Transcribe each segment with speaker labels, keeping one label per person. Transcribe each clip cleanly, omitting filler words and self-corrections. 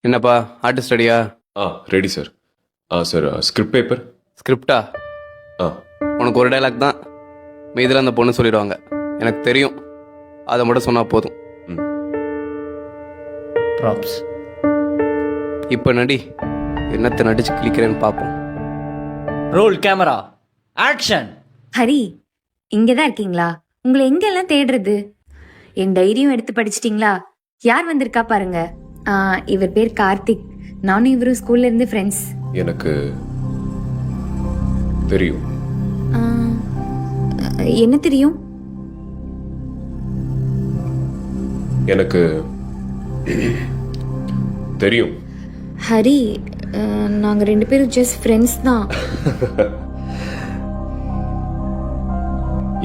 Speaker 1: என்னப்பா ஆர்டிஸ்ட் ரெடியா?
Speaker 2: Ready sir. Sir script paper.
Speaker 1: ஸ்கிரிப்டா?
Speaker 2: ஆ
Speaker 1: உனக்கு ஒரு டைலாக் தான், மீதில் அந்த பொண்ணு சொல்லிடுவாங்க. எனக்கு தெரியும், அதை மட்டும் சொன்னால் போதும்.
Speaker 2: ம்
Speaker 3: ப்ராப்ஸ்.
Speaker 1: இப்போ நடி, என்னத்தை நடிச்சு கிளிக்கிறேன்னு பார்ப்போம்.
Speaker 3: Role camera action.
Speaker 4: ஹரி, இங்கே தான் இருக்கீங்களா? உங்களை எங்கெல்லாம் தேடுறது? என் டைரியும் எடுத்து படிச்சிட்டிங்களா? யார் வந்திருக்கா பாருங்க. இவர் பேர் கார்த்திக். நானும் இவரும் ஸ்கூல்ல இருந்து ஃப்ரெண்ட்ஸ்.
Speaker 2: எனக்கு தெரியும்.
Speaker 4: என்ன தெரியும்?
Speaker 2: எனக்கு தெரியும்.
Speaker 4: ஹரி, நாங்க ரெண்டு பேரும் ஜஸ்ட் ஃப்ரெண்ட்ஸ் தான்.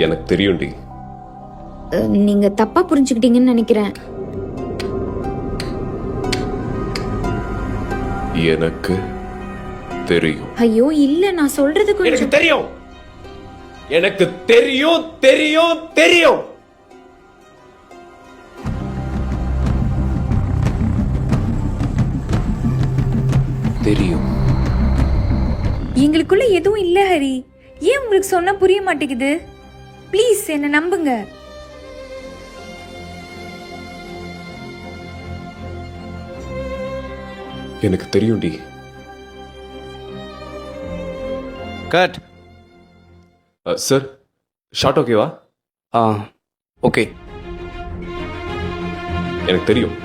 Speaker 2: எனக்கு தெரியும்டி.
Speaker 4: நீங்க தப்பா புரிஞ்சுக்கிட்டீங்கன்னு நினைக்கிறேன்.
Speaker 2: எனக்கு தெரியும்.
Speaker 4: ஐயோ இல்ல, நான் சொல்றது
Speaker 2: எனக்கு
Speaker 4: கொஞ்சம்.
Speaker 2: தெரியும். எனக்கு தெரியும் தெரியும் தெரியும். தெரியும்.
Speaker 4: எங்களுக்குள்ள எதுவும் இல்ல ஹரி. ஏன் உங்களுக்கு சொன்னா புரிய மாட்டேங்குது? ப்ளீஸ் என்ன நம்புங்க.
Speaker 2: எனக்கு தெரியும்டி.
Speaker 1: கட்.
Speaker 2: சார் ஷார்ட் ஓகேவா?
Speaker 1: ஓகே.
Speaker 2: எனக்கு தெரியும்.